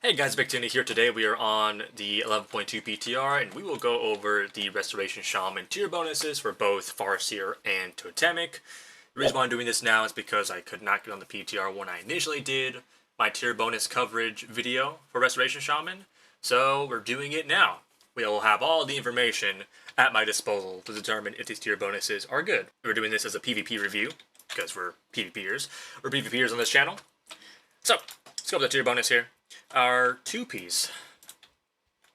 Hey guys, BigDebuffs here. Today we are on the 11.2 PTR, and we will go over the Restoration Shaman tier bonuses for both Farseer and Totemic. The reason why I'm doing this now is because I could not get on the PTR when I initially did my tier bonus coverage video for Restoration Shaman, so we're doing it now. We will have all the information at my disposal to determine if these tier bonuses are good. We're doing this as a PvP review, because we're PvPers. We're PvPers on this channel. So, let's go over the tier bonus here. Our 2-piece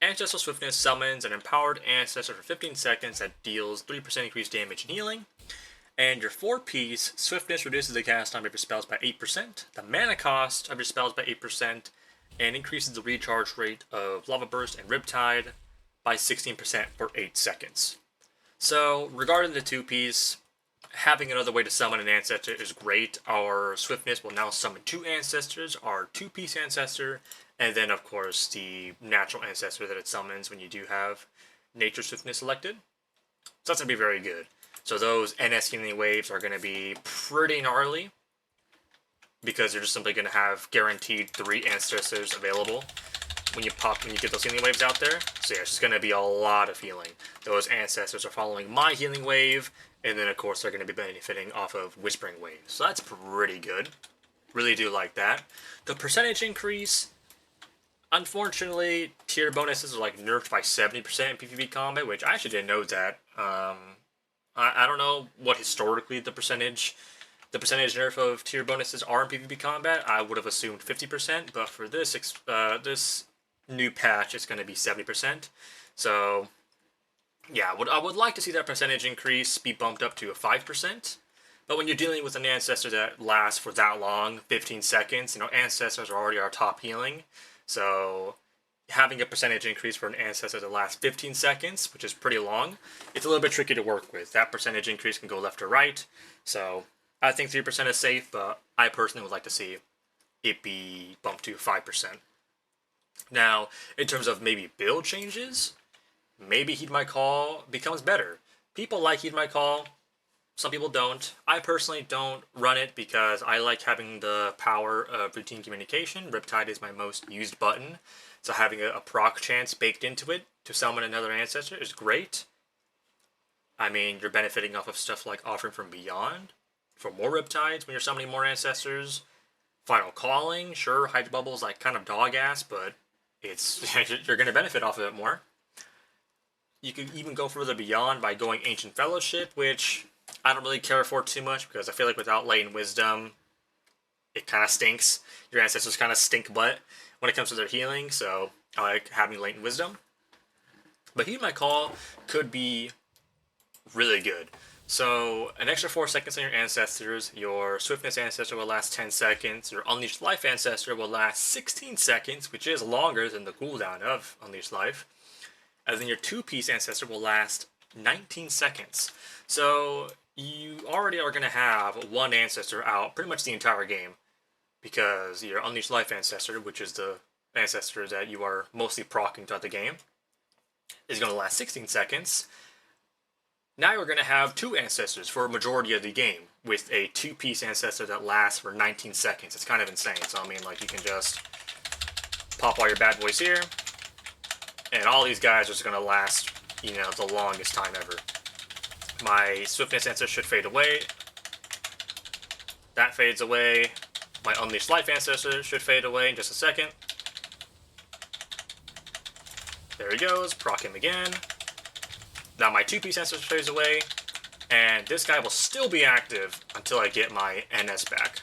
Ancestral Swiftness summons an empowered ancestor for 15 seconds that deals 3% increased damage and healing. And your 4-piece Swiftness reduces the cast time of your spells by 8%, the mana cost of your spells by 8%, and increases the recharge rate of Lava Burst and Riptide by 16% for 8 seconds. So, regarding the 2-piece, having another way to summon an ancestor is great. Our Swiftness will now summon 2 ancestors, our 2-piece ancestor, and then of course the natural ancestor that it summons when you do have Nature Swiftness selected. So that's going to be very good. So those NS healing waves are going to be pretty gnarly, because you're just simply going to have guaranteed 3 ancestors available when you get those healing waves out there. So yeah, it's just going to be a lot of healing. Those ancestors are following my healing wave, and then of course they're going to be benefiting off of Whispering Waves. So that's pretty good. Really do like that. The percentage increase, unfortunately, tier bonuses are like nerfed by 70% in PvP combat, which I actually didn't know that. I don't know what historically the percentage nerf of tier bonuses are in PvP combat. I would have assumed 50%, but for this this new patch, it's going to be 70%. So yeah, I would like to see that percentage increase be bumped up to a 5%. But when you're dealing with an ancestor that lasts for that long, 15 seconds, ancestors are already our top healing. So having a percentage increase for an ancestor that lasts 15 seconds, which is pretty long, it's a little bit tricky to work with. That percentage increase can go left or right. So I think 3% is safe, but I personally would like to see it be bumped to 5%. Now, in terms of maybe build changes, maybe Heed My Call becomes better. People like Heed My Call, some people don't. I personally don't run it because I like having the power of routine communication. Riptide is my most used button, so having a proc chance baked into it to summon another ancestor is great. I mean, you're benefiting off of stuff like Offering from Beyond for more Riptides when you're summoning more ancestors. Final Calling, sure, Hydro Bubble's like kind of dog ass, but you're going to benefit off of it more. You could even go further beyond by going Ancient Fellowship, which I don't really care for too much, because I feel like without Latent Wisdom, it kind of stinks. Your ancestors kind of stink butt when it comes to their healing, so I like having Latent Wisdom. But Heed My Call could be really good. So, an extra 4 seconds on your ancestors, your Swiftness ancestor will last 10 seconds, your Unleashed Life ancestor will last 16 seconds, which is longer than the cooldown of Unleashed Life. And then your 2-piece ancestor will last 19 seconds. So, you already are going to have 1 ancestor out pretty much the entire game, because your Unleashed Life ancestor, which is the ancestor that you are mostly proccing throughout the game, is going to last 16 seconds. Now you're going to have 2 ancestors for a majority of the game, with a 2-piece ancestor that lasts for 19 seconds. It's kind of insane. So, I mean, like, you can just pop all your bad boys here, and all these guys are just going to last, the longest time ever. My Swiftness ancestor should fade away. That fades away. My Unleashed Life ancestor should fade away in just a second. There he goes. Proc him again. Now my 2-piece ancestor fades away, and this guy will still be active until I get my NS back.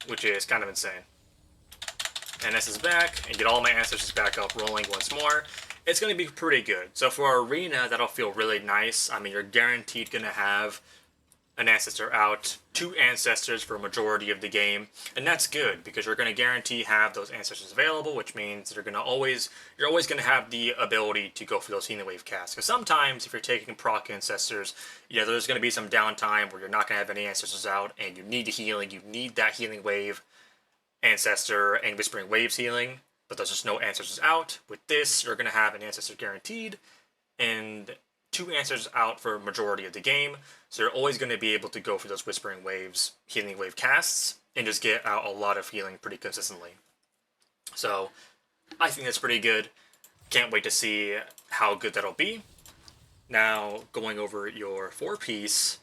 Which is kind of insane. NS is back, and get all my ancestors back up rolling once more. It's going to be pretty good. So for Arena, that'll feel really nice. I mean, you're guaranteed going to have an ancestor out, 2 ancestors for a majority of the game, and that's good, because you're going to guarantee have those ancestors available, which means you're always going to have the ability to go for those healing wave casts. Because sometimes, if you're taking proc ancestors, there's going to be some downtime where you're not going to have any ancestors out, and you need the healing, you need that healing wave ancestor and Whispering Waves healing, but there's just no ancestors out. With this, you're going to have an ancestor guaranteed, and 2 ancestors out for a majority of the game, so you're always going to be able to go for those Whispering Waves, Healing Wave casts, and just get out a lot of healing pretty consistently. So I think that's pretty good. Can't wait to see how good that'll be. Now, going over your 4-piece,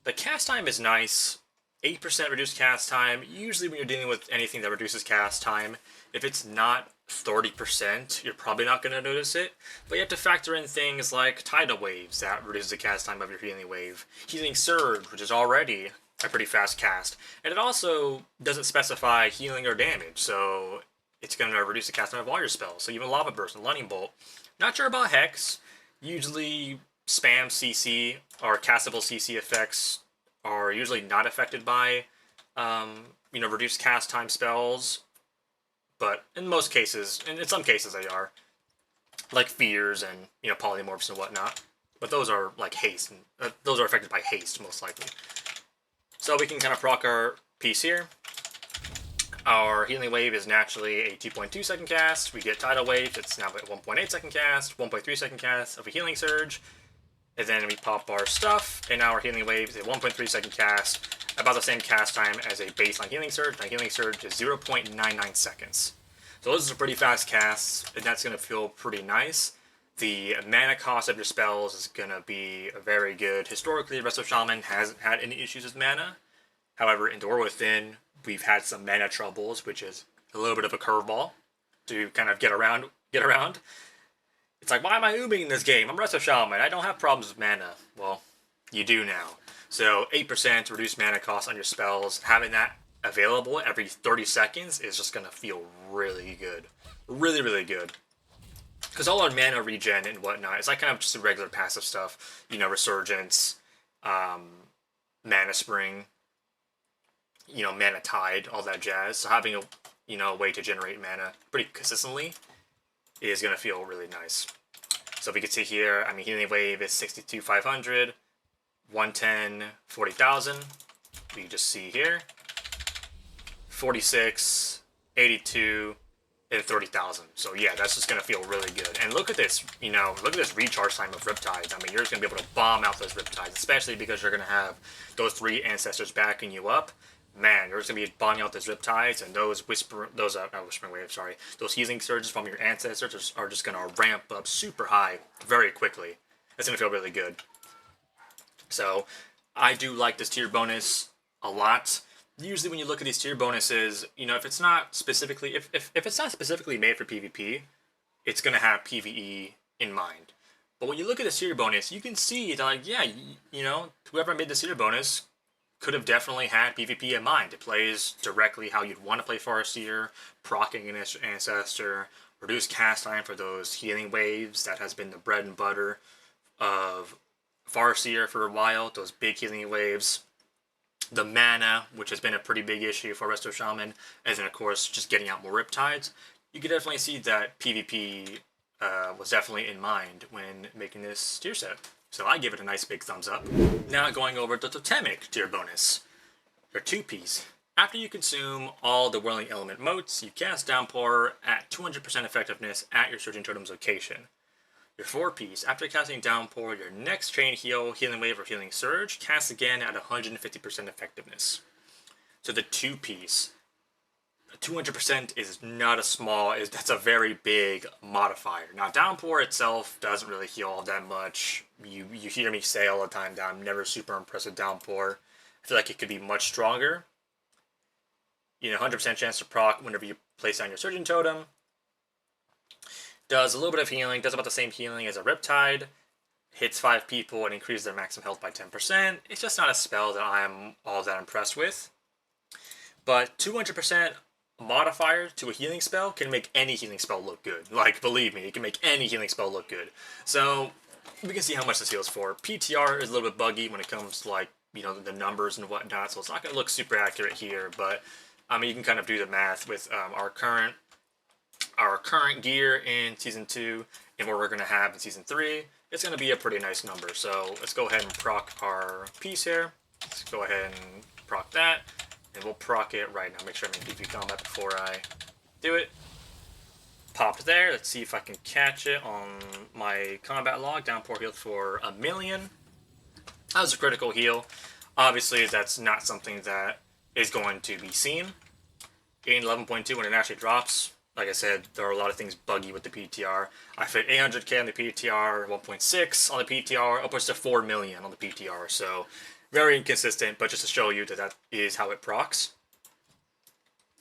the cast time is nice. 8% reduced cast time. Usually when you're dealing with anything that reduces cast time, if it's not 30%, you're probably not going to notice it. But you have to factor in things like tidal waves that reduces the cast time of your healing wave. Healing surge, which is already a pretty fast cast. And it also doesn't specify healing or damage, so it's going to reduce the cast time of all your spells. So even Lava Burst and Lightning Bolt. Not sure about Hex. Usually spam CC or castable CC effects are usually not affected by reduced cast time spells, but in most cases, and in some cases they are, like Fears and Polymorphs and whatnot. But those are like haste, and those are affected by haste most likely. So we can kind of proc our piece here. Our healing wave is naturally a 2.2 second cast. We get tidal wave, it's now at 1.8 second cast, 1.3 second cast of a healing surge. And then we pop our stuff, and now our healing wave is a 1.3 second cast, about the same cast time as a baseline healing surge. My healing surge is 0.99 seconds. So those are pretty fast casts, and that's going to feel pretty nice. The mana cost of your spells is going to be very good. Historically, Resto Shaman hasn't had any issues with mana. However, in Door Within, we've had some mana troubles, which is a little bit of a curveball to kind of get around. It's like, why am I ooming in this game? I'm Resto Shaman. I don't have problems with mana. Well, you do now. So 8% reduced mana cost on your spells. Having that available every 30 seconds is just going to feel really good. Really, really good. Because all our mana regen and whatnot is like kind of just the regular passive stuff. Resurgence, Mana Spring, Mana Tide, all that jazz. So having a way to generate mana pretty consistently is going to feel really nice. So we can see here, healing wave is 62,500, 110, 40,000. We can just see here, 46, 82, and 30,000. So yeah, that's just going to feel really good. And look at this, look at this recharge time of Riptides. You're just going to be able to bomb out those Riptides, especially because you're going to have those 3 ancestors backing you up. Man, you're just going to be bombing out those Riptides, and those those healing surges from your ancestors are just going to ramp up super high very quickly. It's going to feel really good. So, I do like this tier bonus a lot. Usually when you look at these tier bonuses, if it's not specifically made for PvP, it's going to have PvE in mind. But when you look at this tier bonus, you can see that, like, yeah, whoever made this tier bonus could have definitely had PvP in mind. It plays directly how you'd want to play Farseer, proccing an ancestor, reduce cast time for those healing waves. That has been the bread and butter of Farseer for a while, those big healing waves. The mana, which has been a pretty big issue for Resto Shaman, and then of course just getting out more Riptides. You can definitely see that PvP was definitely in mind when making this tier set. So I give it a nice big thumbs up. Now going over the Totemic tier bonus. Your 2-piece. After you consume all the Whirling Element motes, you cast Downpour at 200% effectiveness at your Surging Totem's location. Your 4-piece. After casting Downpour, your next Chain Heal, Healing Wave, or Healing Surge casts again at 150% effectiveness. So the 2-piece. 200% is not a small, that's a very big modifier. Now, Downpour itself doesn't really heal all that much. You hear me say all the time that I'm never super impressed with Downpour. I feel like it could be much stronger. 100% chance to proc whenever you place down your Surging Totem. Does a little bit of healing, does about the same healing as a Riptide. Hits 5 people and increases their maximum health by 10%. It's just not a spell that I'm all that impressed with. But 200% modifier to a healing spell can make any healing spell look good. Like, believe me, it can make any healing spell look good. So, we can see how much this heals for. PTR is a little bit buggy when it comes to, like, the numbers and whatnot, so it's not going to look super accurate here, but, you can kind of do the math with our current gear in Season 2 and what we're going to have in Season 3. It's going to be a pretty nice number, so let's go ahead and proc our piece here. Let's go ahead and proc that. And we'll proc it right now. Make sure I'm in PvP combat before I do it. Popped there. Let's see if I can catch it on my combat log. Downpour healed for 1,000,000. That was a critical heal. Obviously, that's not something that is going to be seen. In 11.2, when it actually drops, like I said, there are a lot of things buggy with the PTR. I fit 800k on the PTR, 1.6 on the PTR, upwards to 4 million on the PTR, so very inconsistent, but just to show you that that is how it procs.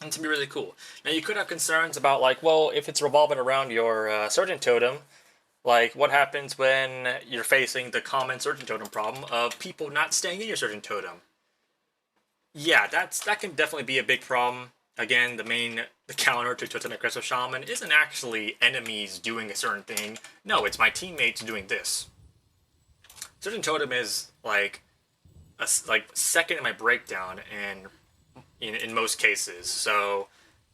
And it's going to be really cool. Now, you could have concerns about, like, well, if it's revolving around your Surgeon Totem, like, what happens when you're facing the common Surgeon Totem problem of people not staying in your Surgeon Totem? Yeah, that can definitely be a big problem. Again, the counter to Totemic Aggressive Shaman isn't actually enemies doing a certain thing. No, it's my teammates doing this. Surgeon Totem is like second in my breakdown in most cases. So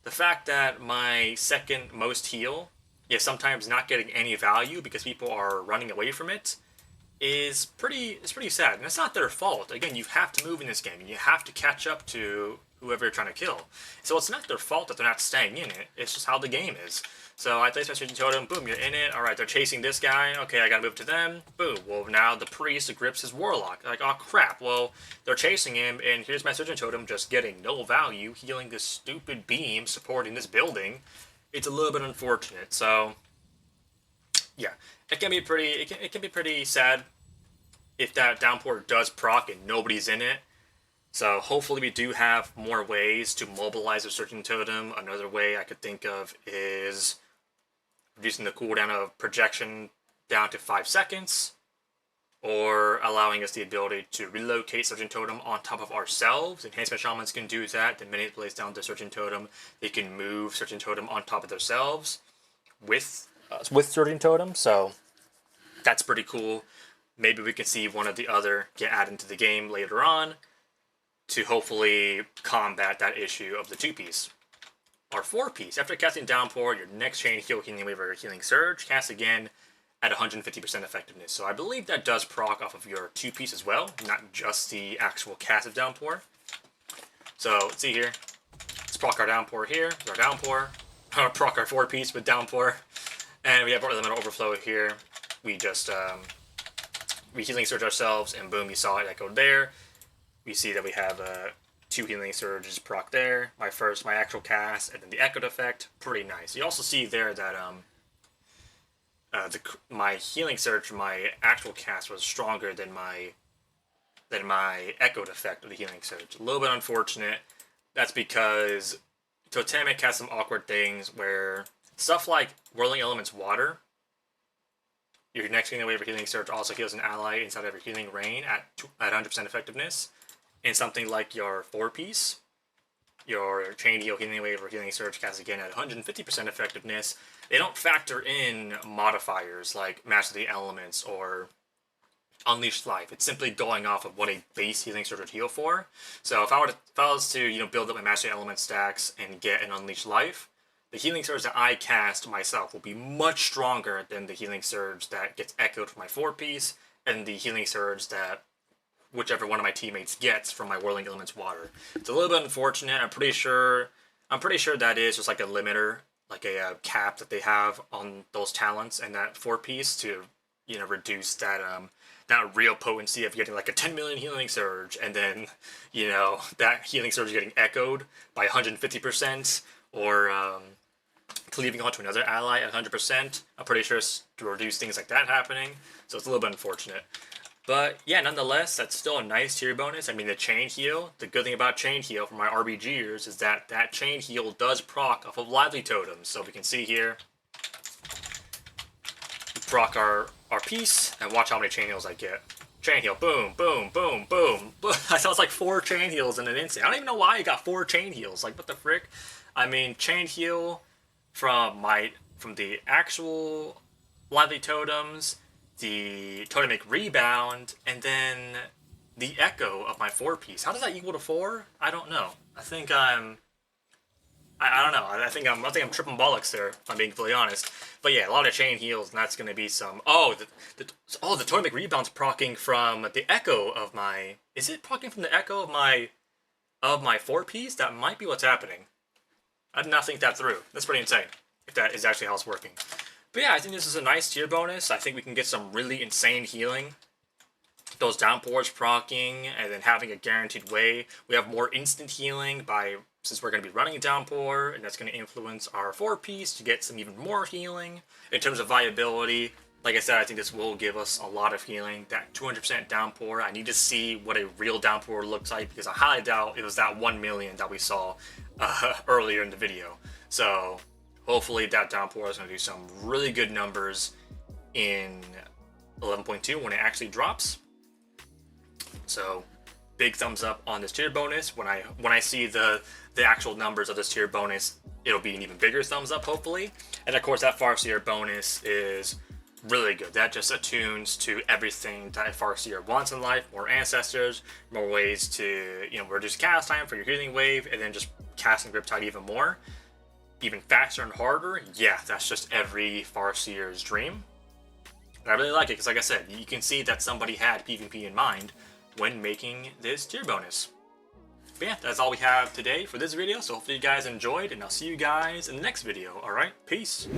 the fact that my second most heal is sometimes not getting any value because people are running away from it is pretty sad. And it's not their fault. Again, you have to move in this game. You have to catch up to whoever you're trying to kill. So it's not their fault that they're not staying in it. It's just how the game is. So I place my Surgeon Totem, boom, you're in it. Alright, they're chasing this guy. Okay, I gotta move to them. Boom. Well, now the priest grips his warlock. Like, oh crap. Well, they're chasing him, and here's my Surgeon Totem just getting no value, healing this stupid beam supporting this building. It's a little bit unfortunate. So, yeah. It can be pretty sad if that downpour does proc and nobody's in it. So hopefully we do have more ways to mobilize a Surgeon Totem. Another way I could think of is reducing the cooldown of projection down to 5 seconds, or allowing us the ability to relocate Surgeon Totem on top of ourselves. Enhancement Shamans can do that. The minute it plays down the Surgeon Totem, they can move Surgeon Totem on top of themselves with Surgeon Totem. So that's pretty cool. Maybe we can see one or the other get added into the game later on to hopefully combat that issue of the 2-piece. Our 4-piece, after casting Downpour, your next chain heal, Healing Wave, or Healing Surge, cast again at 150% effectiveness. So I believe that does proc off of your 2-piece as well, not just the actual cast of Downpour. So let's see here. Let's proc our Downpour here, our Downpour. Proc our 4-piece with Downpour. And we have our Elemental Overflow here. We just we Healing Surge ourselves, and boom, you saw it echoed there. We see that we have 2 Healing Surges proc there. My actual cast, and then the echoed effect. Pretty nice. You also see there that my Healing Surge, my actual cast, was stronger than my echoed effect of the Healing Surge. A little bit unfortunate. That's because Totemic has some awkward things where stuff like Whirling Elements Water, your next Healing Wave or Healing Surge also heals an ally inside of your healing rain at 100% effectiveness. And something like your 4-piece, your Chain Heal, Healing Wave, or Healing Surge cast again at 150% effectiveness, they don't factor in modifiers like Master the Elements or Unleashed Life. It's simply going off of what a base Healing Surge would heal for. So if I was to build up my Master the Element stacks and get an Unleashed Life, the Healing Surge that I cast myself will be much stronger than the Healing Surge that gets echoed from my 4-piece, and the Healing Surge that whichever one of my teammates gets from my Whirling Elements Water. It's a little bit unfortunate. I'm pretty sure that is just like a limiter, like a cap that they have on those talents and that 4-piece to reduce that real potency of getting like a 10 million Healing Surge, and then that Healing Surge getting echoed by 150%, or cleaving onto another ally at 100%. I'm pretty sure it's to reduce things like that happening. So it's a little bit unfortunate. But yeah, nonetheless, that's still a nice tier bonus. I mean, the Chain Heal, the good thing about Chain Heal for my RBGers is that that Chain Heal does proc off of Lively Totems. So we can see here, we proc our piece, and watch how many Chain Heals I get. Chain Heal, boom, boom, boom, boom. I saw it's like 4 Chain Heals in an instant. I don't even know why I got 4 Chain Heals. Like, what the frick? I mean, Chain Heal from the actual Lively Totems, the Totemic Rebound, and then the Echo of my 4-piece. How does that equal to 4? I don't know. I think I'm tripping bollocks there, if I'm being fully honest. But yeah, a lot of Chain Heals, and that's going to be some... the Totemic Rebound's proccing from the Echo of my... Is it proccing from the Echo of my 4-piece? That might be what's happening. I did not think that through. That's pretty insane, if that is actually how it's working. But yeah, I think this is a nice tier bonus. I think we can get some really insane healing those downpours proccing and then having a guaranteed way. We have more instant healing since we're going to be running a downpour, and that's going to influence our 4-piece to get some even more healing. In terms of viability, like I said, I think this will give us a lot of healing. That 200% downpour, I need to see what a real downpour looks like, because I highly doubt it was that 1 million that we saw earlier in the video. So hopefully that downpour is going to do some really good numbers in 11.2 when it actually drops. So big thumbs up on this tier bonus. When I see the actual numbers of this tier bonus, it'll be an even bigger thumbs up, hopefully. And of course, that Farseer bonus is really good. That just attunes to everything that a Farseer wants in life: more ancestors, more ways to, reduce cast time for your healing wave, and then just casting Riptide even more, even faster and harder. Yeah, that's just every Farseer's dream. And I really like it because, like I said, you can see that somebody had PvP in mind when making this tier bonus. But yeah, that's all we have today for this video, so hopefully you guys enjoyed, and I'll see you guys in the next video. Alright, peace!